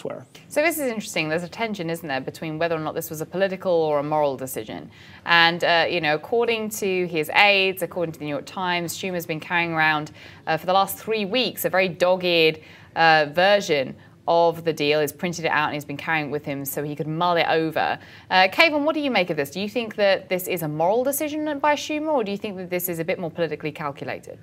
elsewhere. So this is interesting. There's a tension, isn't there, between whether or not this was a political or a moral decision. And, according to his aides, according to the New York Times, Schumer's been carrying around for the last 3 weeks a very dogged version of the deal. He's printed it out and he's been carrying it with him so he could mull it over. Kayvon, what do you make of this? Do you think that this is a moral decision by Schumer, or do you think that this is a bit more politically calculated?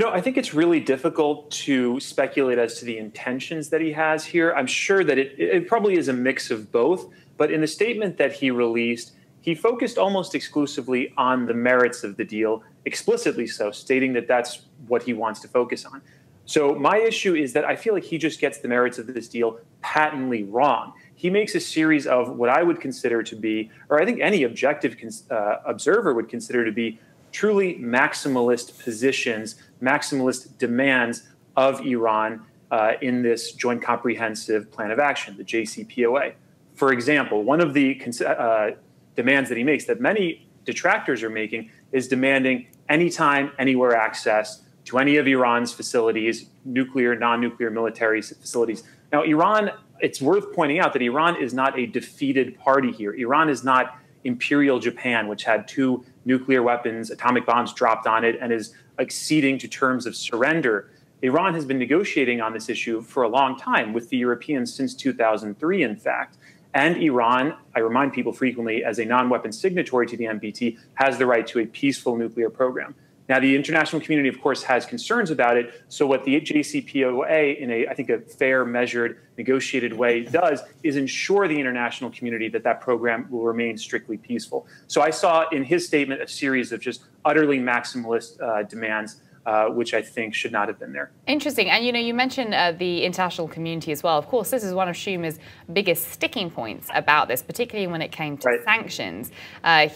I think it's really difficult to speculate as to the intentions that he has here. I'm sure that it probably is a mix of both, but in the statement that he released, he focused almost exclusively on the merits of the deal, explicitly so, stating that that's what he wants to focus on. So my issue is that I feel like he just gets the merits of this deal patently wrong. He makes a series of what I would consider to be, or I think any objective observer would consider to be, truly maximalist positions, maximalist demands of Iran in this Joint Comprehensive Plan of Action, the JCPOA. For example, one of the demands that he makes that many detractors are making is demanding anytime, anywhere access to any of Iran's facilities, nuclear, non-nuclear military facilities. Now, Iran, it's worth pointing out that Iran is not a defeated party here. Iran is not Imperial Japan, which had 2 nuclear weapons, atomic bombs dropped on it, and is acceding to terms of surrender. Iran has been negotiating on this issue for a long time with the Europeans since 2003, in fact. And Iran, I remind people frequently, as a non-weapon signatory to the NPT, has the right to a peaceful nuclear program. Now, the international community, of course, has concerns about it. So what the JCPOA, in I think, a fair, measured, negotiated way does is ensure the international community that that program will remain strictly peaceful. So I saw in his statement a series of just utterly maximalist demands, which I think should not have been there. Interesting. And, you mentioned the international community as well. Of course, this is one of Schumer's biggest sticking points about this, particularly when it came to sanctions.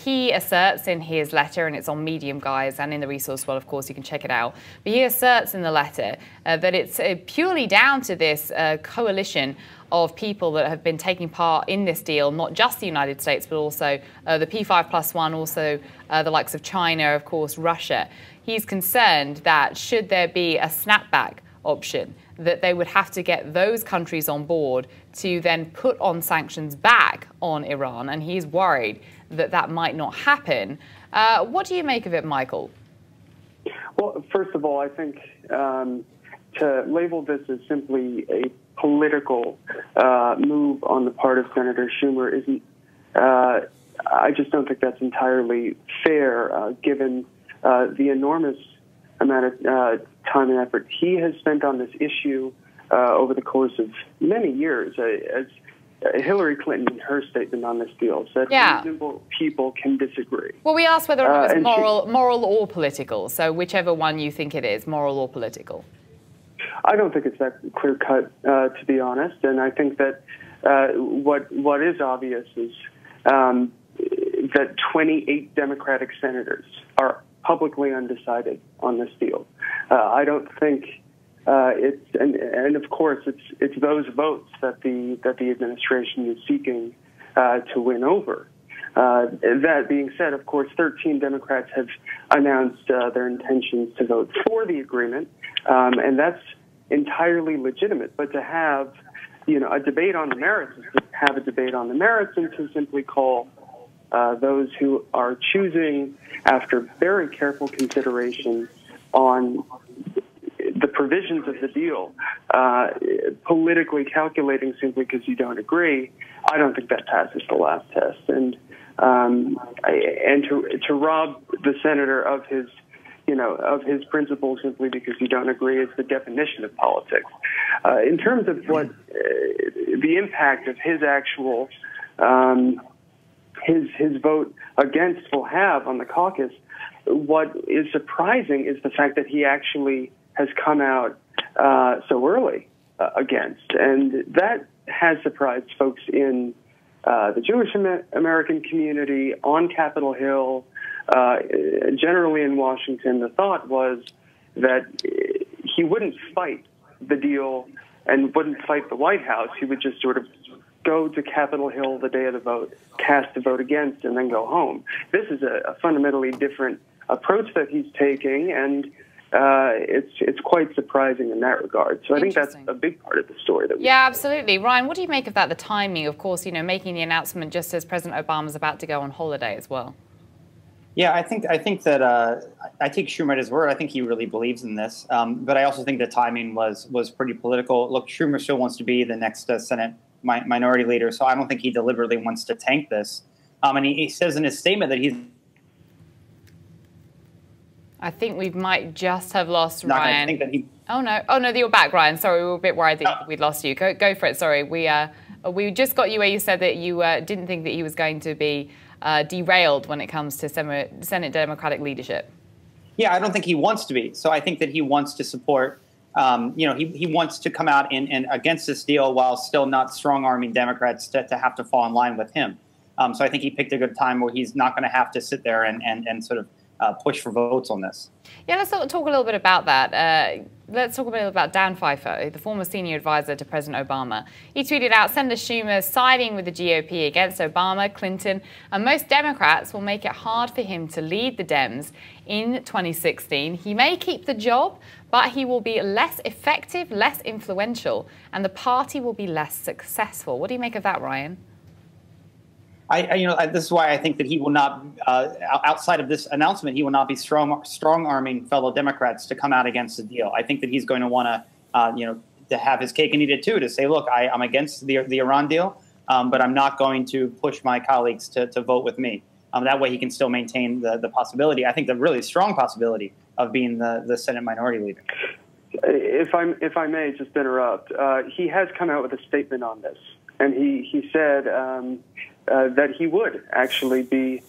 He asserts in his letter, and it's on Medium, guys, and in the resource well, of course, you can check it out. But he asserts in the letter that it's purely down to this coalition of people that have been taking part in this deal, not just the United States, but also the P5+1, also the likes of China, of course, Russia. He's concerned that should there be a snapback option, that they would have to get those countries on board to then put on sanctions back on Iran. And he's worried that that might not happen. What do you make of it, Michael? Well, first of all, I think to label this as simply a political move on the part of Senator Schumer isn't, I just don't think that's entirely fair, given the enormous amount of time and effort he has spent on this issue over the course of many years. As Hillary Clinton, in her statement on this deal, said reasonable people can disagree. Well, we asked whether or not it's moral or political, so whichever one you think it is, moral or political. I don't think it's that clear-cut, to be honest, and I think that what is obvious is that 28 Democratic senators are publicly undecided on this deal. I don't think and of course it's those votes that the administration is seeking to win over. That being said, of course, 13 Democrats have announced their intentions to vote for the agreement, and that's entirely legitimate. But to have a debate on the merits is to have a debate on the merits, and to simply call those who are choosing, after very careful consideration on the provisions of the deal, politically calculating simply because you don't agree, I don't think that passes the last test. And to rob the senator of his principles simply because you don't agree is the definition of politics. In terms of what the impact of his actual his vote against will have on the caucus, what is surprising is the fact that he actually has come out so early against, and that has surprised folks in the Jewish American community, on Capitol Hill, generally in Washington. The thought was that he wouldn't fight the deal and wouldn't fight the White House. He would just sort of go to Capitol Hill the day of the vote, cast the vote against, and then go home. This is a fundamentally different approach that he's taking, and it's quite surprising in that regard. So I think that's a big part of the story. Yeah, absolutely. Ryan, what do you make of that, the timing, of course, making the announcement just as President Obama's about to go on holiday as well? Yeah, I think that I take Schumer at his word. I think he really believes in this. But I also think the timing was pretty political. Look, Schumer still wants to be the next Senate minority leader, so I don't think he deliberately wants to tank this. And he says in his statement that he's... I think we might just have lost Ryan. Think that he... Oh no, you're back, Ryan. Sorry, we were a bit worried that we'd lost you. Go for it. Sorry, we just got you where you said that you didn't think that he was going to be derailed when it comes to Senate Democratic leadership. Yeah, I don't think he wants to be. So I think that he wants to support. He wants to come out and against this deal while still not strong-arming Democrats to have to fall in line with him. So I think he picked a good time where he's not going to have to sit there and sort of push for votes on this. Yeah, let's talk a little bit about that. Let's talk a bit about Dan Pfeiffer, the former senior advisor to President Obama. He tweeted out, Senator Schumer siding with the GOP against Obama, Clinton, and most Democrats will make it hard for him to lead the Dems in 2016. He may keep the job, but he will be less effective, less influential, and the party will be less successful. What do you make of that, Ryan? This is why I think that he will not, outside of this announcement, he will not be strong-arming fellow Democrats to come out against the deal. I think that he's going to want to have his cake and eat it too, to say, look, I'm against the Iran deal, but I'm not going to push my colleagues to vote with me. That way he can still maintain the possibility, I think the really strong possibility of being the Senate minority leader. If I may just interrupt, he has come out with a statement on this, and he said that he would actually be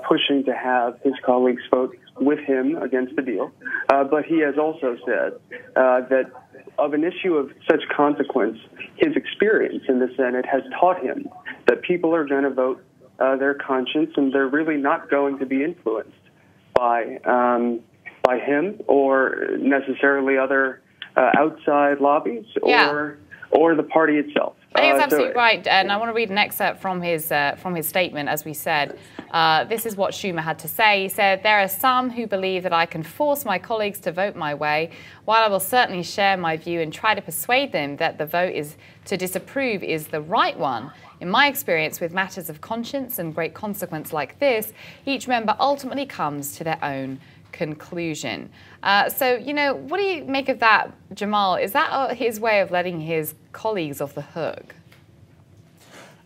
pushing to have his colleagues vote with him against the deal. But he has also said that of an issue of such consequence, his experience in the Senate has taught him that people are going to vote their conscience, and they're really not going to be influenced by him or necessarily other outside lobbies or the party itself. I think it's absolutely right, and I want to read an excerpt from his statement. As we said, this is what Schumer had to say. He said, "There are some who believe that I can force my colleagues to vote my way, while I will certainly share my view and try to persuade them that the vote to disapprove is the right one. In my experience with matters of conscience and great consequence like this, each member ultimately comes to their own conclusion." So, what do you make of that, Jamal? Is that his way of letting his colleagues off the hook?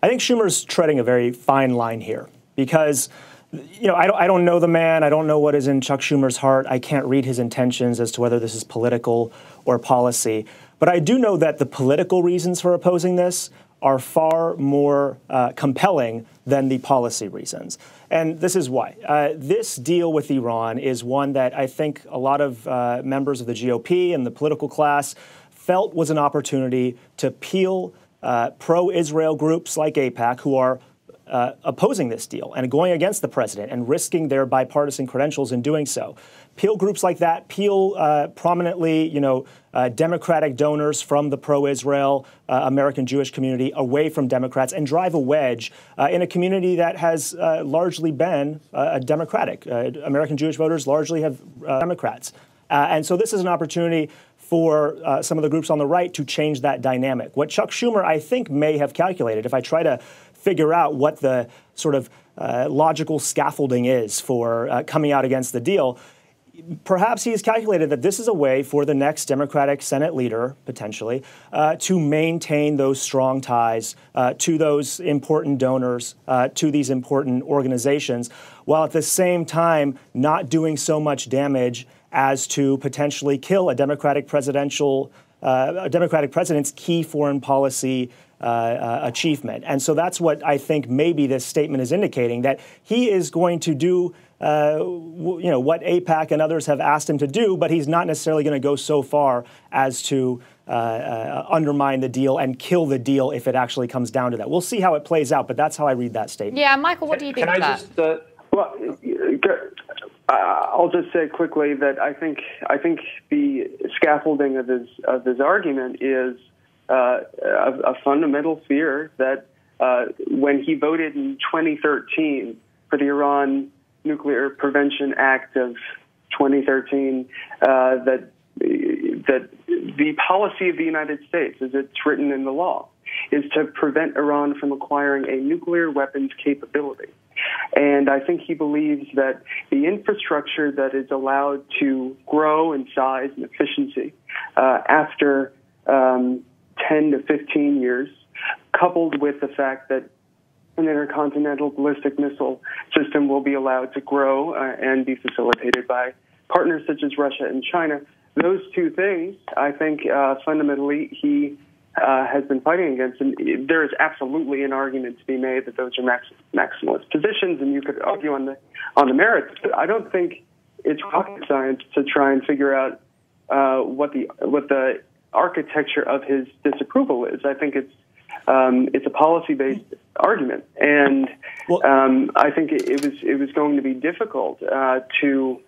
I think Schumer's treading a very fine line here because, I don't know the man. I don't know what is in Chuck Schumer's heart. I can't read his intentions as to whether this is political or policy. But I do know that the political reasons for opposing this are far more compelling than the policy reasons. And this is why. This deal with Iran is one that I think a lot of members of the GOP and the political class felt was an opportunity to peel pro-Israel groups like AIPAC who are opposing this deal and going against the president and risking their bipartisan credentials in doing so. Peel groups like that, peel prominently, Democratic donors from the pro-Israel American Jewish community away from Democrats and drive a wedge in a community that has largely been Democratic. American Jewish voters largely have Democrats. And so this is an opportunity for some of the groups on the right to change that dynamic. What Chuck Schumer, I think, may have calculated, if I try to figure out what the sort of logical scaffolding is for coming out against the deal, perhaps he has calculated that this is a way for the next Democratic Senate leader, potentially, to maintain those strong ties to those important donors, to these important organizations, while at the same time not doing so much damage as to potentially kill a Democratic president's key foreign policy achievement. And so that's what I think maybe this statement is indicating, that he is going to do what AIPAC and others have asked him to do, but he's not necessarily going to go so far as to undermine the deal and kill the deal if it actually comes down to that. We'll see how it plays out, but that's how I read that statement. Yeah, Michael, what do you think of that? I'll just say quickly that I think the scaffolding of his argument is a fundamental fear that when he voted in 2013 for the Iran Nuclear Prevention Act of 2013 that the policy of the United States, as it's written in the law, is to prevent Iran from acquiring a nuclear weapons capability. And I think he believes that the infrastructure that is allowed to grow in size and efficiency after 10 to 15 years, coupled with the fact that an intercontinental ballistic missile system will be allowed to grow and be facilitated by partners such as Russia and China. Those two things, I think, fundamentally, he has been fighting against. And there is absolutely an argument to be made that those are maximalist positions, and you could argue on the merits. But I don't think it's rocket science to try and figure out what the architecture of his disapproval is. I think it's a policy-based argument, and I think it was going to be difficult to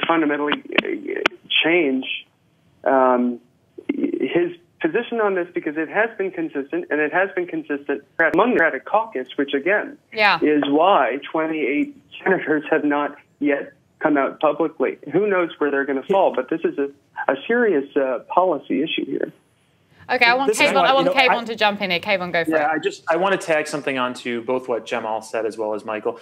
fundamentally change his position on this, because it has been consistent, and it has been consistent among the Democratic caucus, which again is why 28 senators have not yet come out publicly. Who knows where they're going to fall? But this is a serious policy issue here. Okay, I want Kayvon to jump in here. Kayvon, go for it. Yeah, I want to tag something onto both what Jamal said as well as Michael.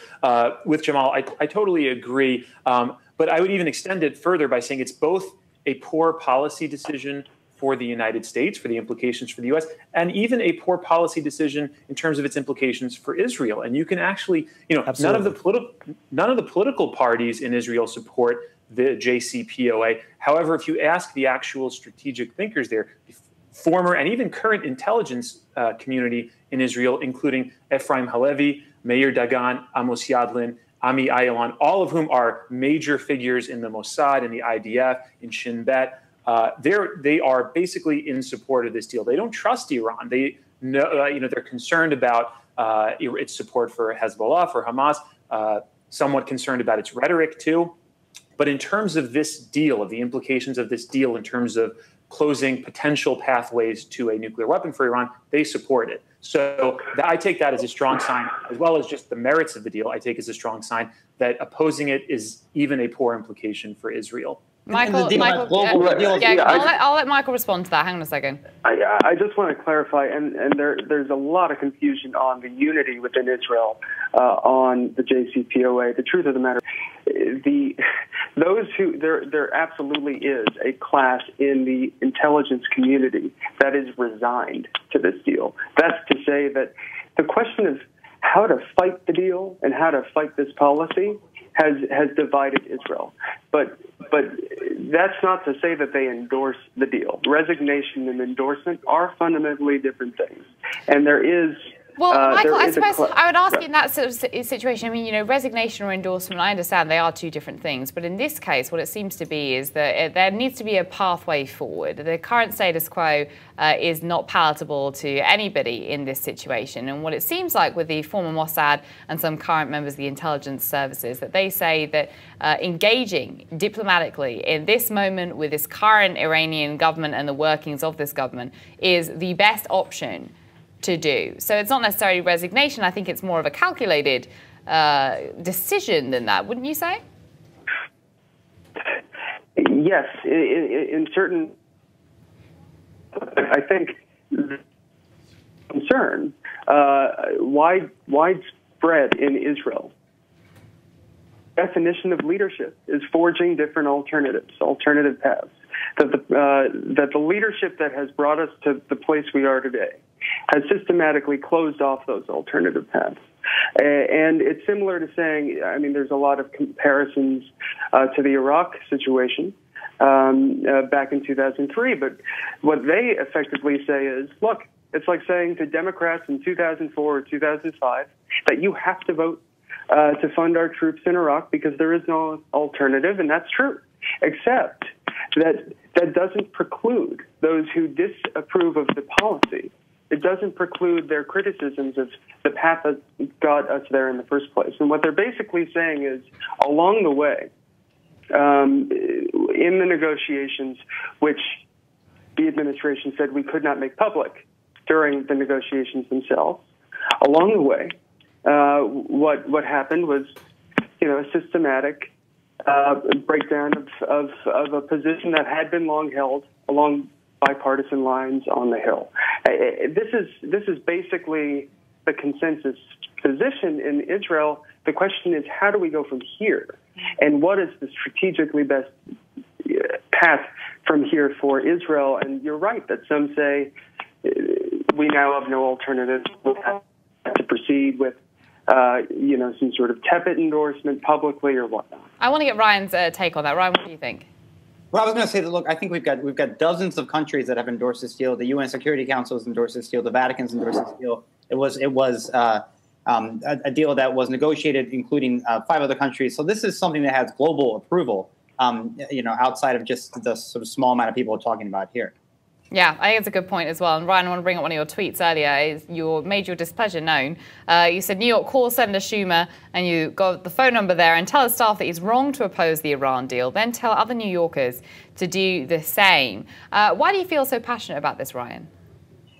With Jamal, I totally agree. But I would even extend it further by saying it's both a poor policy decision for the United States, for the implications for the U.S., and even a poor policy decision in terms of its implications for Israel. And you can actually, none of the political parties in Israel support the JCPOA. However, if you ask the actual strategic thinkers there, former and even current intelligence community in Israel, including Ephraim Halevi, Meir Dagan, Amos Yadlin, Ami Ayalon, all of whom are major figures in the Mossad, in the IDF, in Shin Bet. They are basically in support of this deal. They don't trust Iran. They know, they're concerned about its support for Hezbollah, for Hamas, somewhat concerned about its rhetoric too. But in terms of this deal, of the implications of this deal in terms of closing potential pathways to a nuclear weapon for Iran, they support it. So I take that as a strong sign, as well as just the merits of the deal, I take as a strong sign that opposing it is even a poor implication for Israel. I'll let Michael respond to that. Hang on a second. I just want to clarify, and there's a lot of confusion on the unity within Israel on the JCPOA. The truth of the matter, there absolutely is a class in the intelligence community that is resigned to this deal. That's to say that the question of how to fight the deal and how to fight this policy has divided Israel. But that's not to say that they endorse the deal. Resignation and endorsement are fundamentally different things. And there is... Well, Michael, I suppose I would ask in that sort of situation, I mean, resignation or endorsement, I understand they are two different things. But in this case, what it seems to be is that there needs to be a pathway forward. The current status quo is not palatable to anybody in this situation. And what it seems like with the former Mossad and some current members of the intelligence services, that they say that engaging diplomatically in this moment with this current Iranian government and the workings of this government is the best option to do. So it's not necessarily resignation. I think it's more of a calculated decision than that, wouldn't you say? Yes, in certain, I think, concern widespread in Israel. Definition of leadership is forging different alternative paths. That the leadership that has brought us to the place we are today has systematically closed off those alternative paths. And it's similar to saying, I mean, there's a lot of comparisons to the Iraq situation back in 2003. But what they effectively say is, look, it's like saying to Democrats in 2004 or 2005 that you have to vote to fund our troops in Iraq because there is no alternative. And that's true, except that doesn't preclude those who disapprove of the policy. It doesn't preclude their criticisms of the path that got us there in the first place. And what they're basically saying is, along the way, in the negotiations, which the administration said we could not make public during the negotiations themselves, along the way, what happened was, a systematic breakdown of a position that had been long held along bipartisan lines on the Hill. This is basically the consensus position in Israel. The question is, how do we go from here? And what is the strategically best path from here for Israel? And you're right that some say we now have no alternative. We have to proceed with some sort of tepid endorsement publicly or whatnot. I want to get Ryan's take on that. Ryan, what do you think? Well, I was going to say that, look, I think we've got dozens of countries that have endorsed this deal. The UN Security Council has endorsed this deal. The Vatican's endorsed this deal. It was a deal that was negotiated, including 5 other countries. So this is something that has global approval, outside of just the sort of small amount of people we're talking about here. Yeah, I think it's a good point as well. And Ryan, I want to bring up one of your tweets earlier. You made your displeasure known. You said, New York, call Senator Schumer, and you got the phone number there, and tell his staff that he's wrong to oppose the Iran deal. Then tell other New Yorkers to do the same. Why do you feel so passionate about this, Ryan?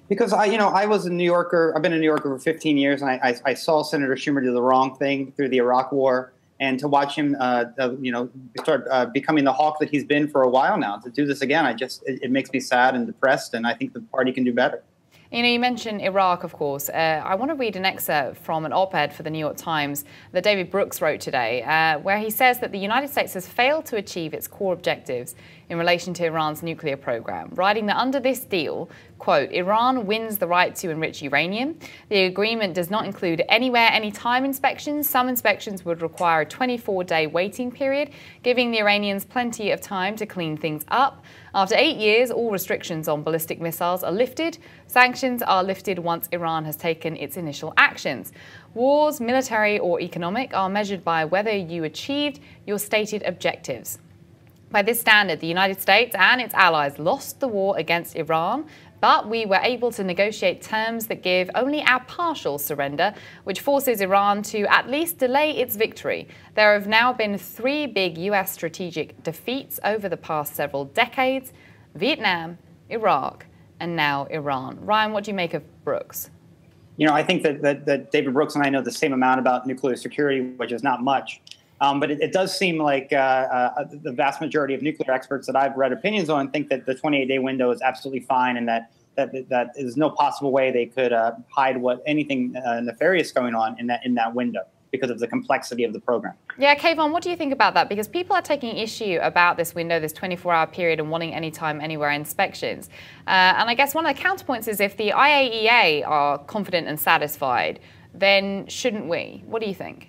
Because I was a New Yorker. I've been a New Yorker for 15 years, and I saw Senator Schumer do the wrong thing through the Iraq War. And to watch him, start becoming the hawk that he's been for a while now, to do this again, it makes me sad and depressed, and I think the party can do better. You mentioned Iraq, of course. I want to read an excerpt from an op-ed for the New York Times that David Brooks wrote today, where he says that the United States has failed to achieve its core objectives in relation to Iran's nuclear program, writing that under this deal, quote, Iran wins the right to enrich uranium. The agreement does not include anywhere, anytime inspections. Some inspections would require a 24-day waiting period, giving the Iranians plenty of time to clean things up. After 8 years, all restrictions on ballistic missiles are lifted. Sanctions are lifted once Iran has taken its initial actions. Wars, military or economic, are measured by whether you achieved your stated objectives. By this standard, the United States and its allies lost the war against Iran, but we were able to negotiate terms that give only our partial surrender, which forces Iran to at least delay its victory. There have now been 3 big US strategic defeats over the past several decades: Vietnam, Iraq, and now Iran. Ryan, what do you make of Brooks? I think that David Brooks and I know the same amount about nuclear security, which is not much. But it does seem like the vast majority of nuclear experts that I've read opinions on think that the 28-day window is absolutely fine, and that there's no possible way they could hide anything nefarious going on in that window because of the complexity of the program. Yeah, Kayvon, what do you think about that? Because people are taking issue about this window, this 24-hour period, and wanting anytime, anywhere inspections. And I guess one of the counterpoints is if the IAEA are confident and satisfied, then shouldn't we? What do you think?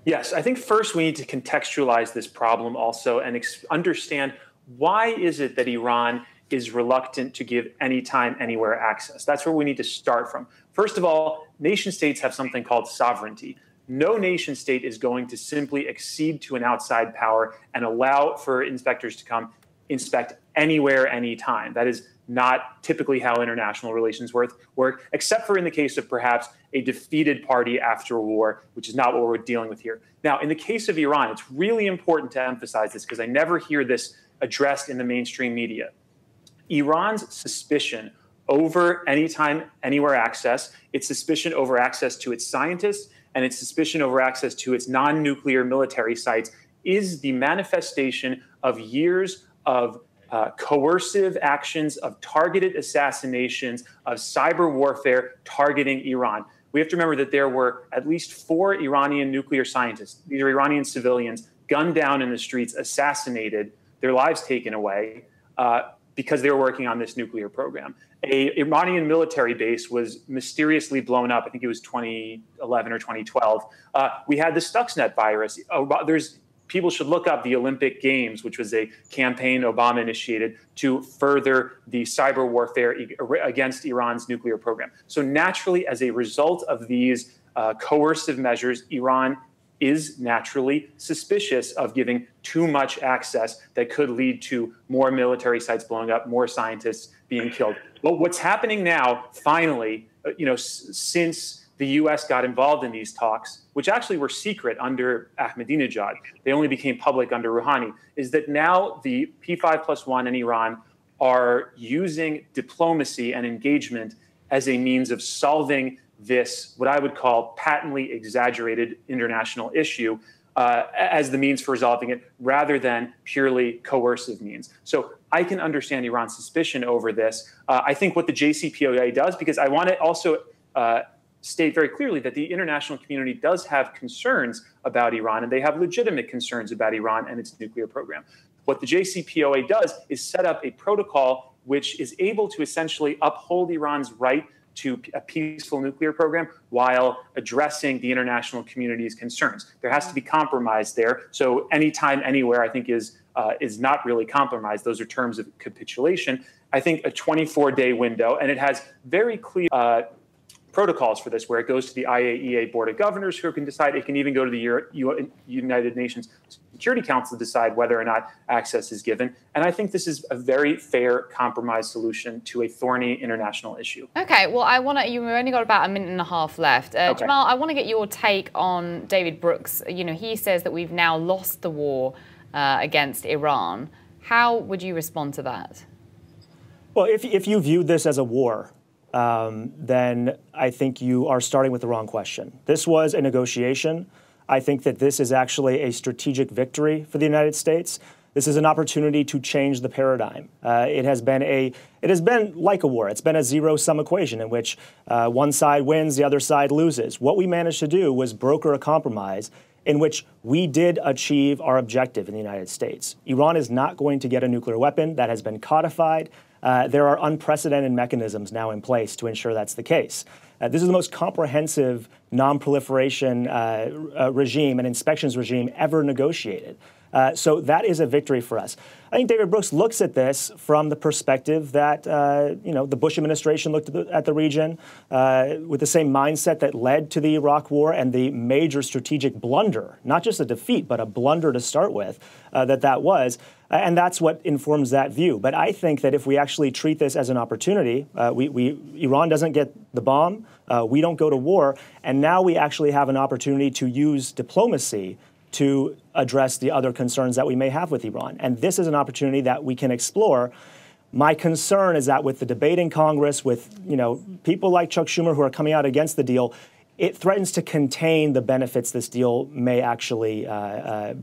Yes, I think first we need to contextualize this problem also and understand why is it that Iran is reluctant to give anytime, anywhere access. That's where we need to start from. First of all, nation states have something called sovereignty. No nation state is going to simply accede to an outside power and allow for inspectors to come inspect anywhere, anytime. That is not typically how international relations work, except for in the case of perhaps a defeated party after a war, which is not what we're dealing with here. Now, in the case of Iran, it's really important to emphasize this because I never hear this addressed in the mainstream media. Iran's suspicion over anytime, anywhere access, its suspicion over access to its scientists, and its suspicion over access to its non-nuclear military sites is the manifestation of years of coercive actions, of targeted assassinations, of cyber warfare targeting Iran. We have to remember that there were at least 4 Iranian nuclear scientists, these are Iranian civilians, gunned down in the streets, assassinated, their lives taken away because they were working on this nuclear program. An Iranian military base was mysteriously blown up. I think it was 2011 or 2012. We had the Stuxnet virus. People should look up the Olympic Games, which was a campaign Obama initiated to further the cyber warfare against Iran's nuclear program. So naturally, as a result of these coercive measures, Iran is naturally suspicious of giving too much access that could lead to more military sites blowing up, more scientists being killed. But what's happening now, finally, since the U.S. got involved in these talks, which actually were secret under Ahmadinejad, they only became public under Rouhani, is that now the P5+1 and Iran are using diplomacy and engagement as a means of solving this, what I would call patently exaggerated international issue. as the means for resolving it, rather than purely coercive means. So I can understand Iran's suspicion over this. I think what the JCPOA does, because I want to also state very clearly that the international community does have concerns about Iran, and they have legitimate concerns about Iran and its nuclear program. What the JCPOA does is set up a protocol which is able to essentially uphold Iran's right to a peaceful nuclear program while addressing the international community's concerns. There has to be compromise there. So anytime, anywhere, I think is not really compromise. Those are terms of capitulation. I think a 24-day window, and it has very clear protocols for this, where it goes to the IAEA Board of Governors, who can decide. It can even go to the United Nations Security Council to decide whether or not access is given. And I think this is a very fair compromise solution to a thorny international issue. Okay, well, you've only got about a minute and a half left. Okay. Jamal, I want to get your take on David Brooks. You know, he says that we've now lost the war against Iran. How would you respond to that? Well, if you viewed this as a war, then I think you are starting with the wrong question. This was a negotiation. I think that this is actually a strategic victory for the United States. This is an opportunity to change the paradigm. It has been like a war. It's been a zero-sum equation in which one side wins, the other side loses. What we managed to do was broker a compromise in which we did achieve our objective in the United States. Iran is not going to get a nuclear weapon. That has been codified. There are unprecedented mechanisms now in place to ensure that's the case. This is the most comprehensive non-proliferation regime and inspections regime ever negotiated. So that is a victory for us. I think David Brooks looks at this from the perspective that the Bush administration looked at the region with the same mindset that led to the Iraq War and the major strategic blunder, not just a defeat, but a blunder to start with, that was. And that's what informs that view. But I think that if we actually treat this as an opportunity, Iran doesn't get the bomb, we don't go to war, and now we actually have an opportunity to use diplomacy to address the other concerns that we may have with Iran. And this is an opportunity that we can explore. My concern is that with the debate in Congress, with people like Chuck Schumer who are coming out against the deal, it threatens to contain the benefits this deal may actually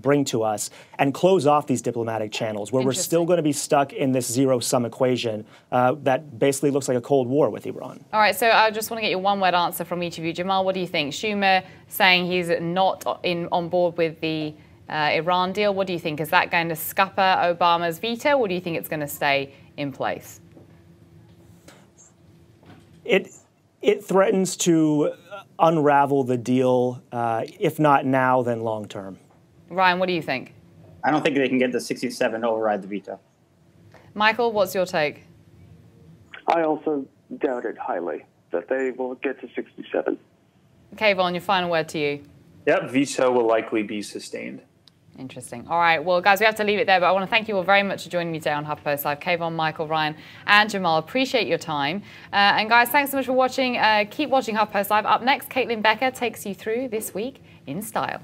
bring to us and close off these diplomatic channels where we're still going to be stuck in this zero-sum equation that basically looks like a Cold War with Iran. All right, so I just want to get your one-word answer from each of you. Jamal, what do you think? Schumer saying he's not on board with the Iran deal. What do you think? Is that going to scupper Obama's veto, or do you think it's going to stay in place? It threatens to unravel the deal, if not now, then long term. Ryan, what do you think? I don't think they can get the 67 to override the veto. Michael, what's your take? I also doubt it highly that they will get to 67. Kayvon, your final word to you. Yep, veto will likely be sustained. Interesting. All right. Well, guys, we have to leave it there, but I want to thank you all very much for joining me today on HuffPost Live. Kayvon, Michael, Ryan, and Jamal. Appreciate your time. And guys, thanks so much for watching. Keep watching HuffPost Live. Up next, Caitlin Becker takes you through this week in style.